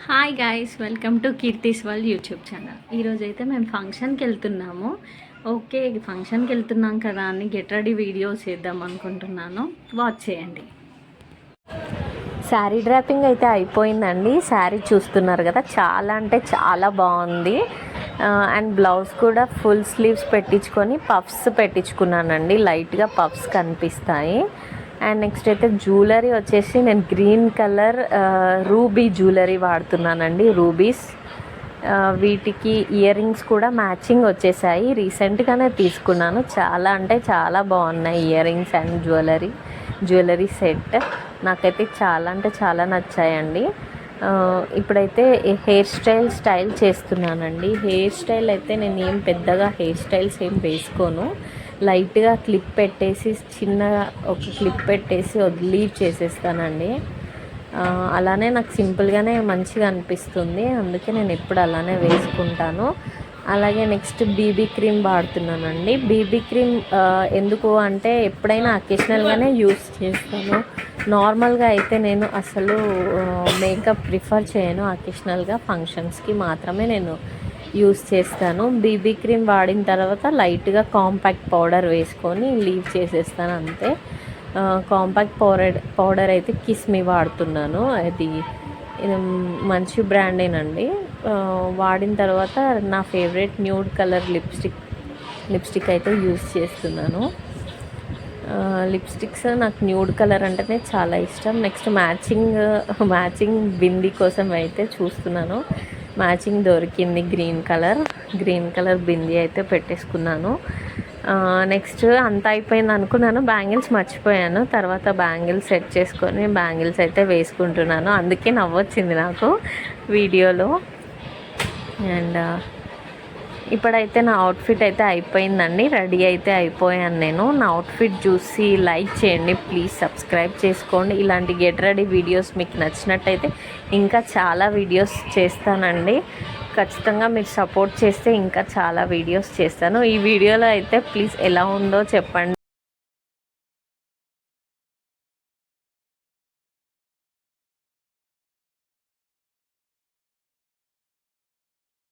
Hi guys, welcome to Keerthi's world YouTube channel. ఈరోజైతే మేము ఫంక్షన్కి వెళ్తున్నాము. ఓకే, ఫంక్షన్కి వెళ్తున్నాం కదా అని గెట్ రెడీ వీడియోస్ చేద్దాం అనుకుంటున్నాను. వాచ్ చేయండి. శారీ డ్రాపింగ్ అయితే అయిపోయిందండి. శారీ చూస్తున్నారు కదా, చాలా అంటే చాలా బాగుంది. అండ్ బ్లౌజ్ కూడా ఫుల్ స్లీవ్స్ పెట్టించుకొని పఫ్స్ పెట్టించుకున్నానండి. లైట్గా పఫ్స్ కనిపిస్తాయి. అండ్ నెక్స్ట్ అయితే జ్యువెలరీ వచ్చేసి నేను గ్రీన్ కలర్ రూబీ జ్యువెలరీ వాడుతున్నానండి. రూబీస్ వీటికి ఇయర్ రింగ్స్ కూడా మ్యాచింగ్ వచ్చేసాయి. రీసెంట్గానే తీసుకున్నాను. చాలా అంటే చాలా బాగున్నాయి earrings and jewellery set. నాకైతే చాలా అంటే చాలా నచ్చాయండి. ఇప్పుడైతే హెయిర్ స్టైల్ చేస్తున్నానండి. హెయిర్ స్టైల్ అయితే నేను ఏం పెద్దగా హెయిర్ స్టైల్స్ ఏం వేసుకోను. లైట్గా క్లిప్ పెట్టేసి చిన్నగా ఒక క్లిప్ పెట్టేసి లీవ్ చేసేస్తానండి. అలానే నాకు సింపుల్గానే మంచిగా అనిపిస్తుంది. అందుకే నేను ఎప్పుడు అలానే వేసుకుంటాను. అలాగే నెక్స్ట్ బీబీ క్రీమ్ వాడుతున్నానండి. బీబీ క్రీమ్ ఎందుకు అంటే ఎప్పుడైనా అకేషనల్గానే యూస్ చేస్తాను. నార్మల్గా అయితే నేను అసలు మేకప్ ప్రిఫర్ చేయను. అకేషనల్గా ఫంక్షన్స్కి మాత్రమే నేను యూస్ చేస్తాను. బీబీ క్రీమ్ వాడిన తర్వాత లైట్గా కాంపాక్ట్ పౌడర్ వేసుకొని లీవ్ చేసేస్తాను అంతే. కాంపాక్ట్ పౌడర్ అయితే కిస్మి వాడుతున్నాను. అది మంచి బ్రాండేనండి. వాడిన తర్వాత నా ఫేవరెట్ న్యూడ్ కలర్ లిప్స్టిక్ అయితే యూస్ చేస్తున్నాను. లిప్స్టిక్స్ నాకు న్యూడ్ కలర్ అంటేనే చాలా ఇష్టం. నెక్స్ట్ మ్యాచింగ్ బిందీ కోసం అయితే చూస్తున్నాను. మ్యాచింగ్ దొరికింది. గ్రీన్ కలర్ బిందీ అయితే పెట్టేసుకున్నాను. నెక్స్ట్ అంతా అయిపోయింది అనుకున్నాను. బ్యాంగిల్స్ మర్చిపోయాను. తర్వాత బ్యాంగిల్స్ సెట్ చేసుకొని బ్యాంగిల్స్ అయితే వేసుకుంటున్నాను. అందుకే నవ్వొచ్చింది నాకు వీడియోలో. అండ్ ఇప్పుడైతే నా అవుట్ఫిట్ అయితే అయిపోయిందండి. రెడీ అయితే అయిపోయాను నేను. నా అవుట్ఫిట్ చూసి లైక్ చేయండి, ప్లీజ్ సబ్స్క్రైబ్ చేసుకోండి. ఇలాంటి గెట్ రెడీ వీడియోస్ మీకు నచ్చినట్టయితే ఇంకా చాలా వీడియోస్ చేస్తానండి. ఖచ్చితంగా మీరు సపోర్ట్ చేస్తే ఇంకా చాలా వీడియోస్ చేస్తాను. ఈ వీడియోలో అయితే ప్లీజ్ ఎలా ఉందో చెప్పండి.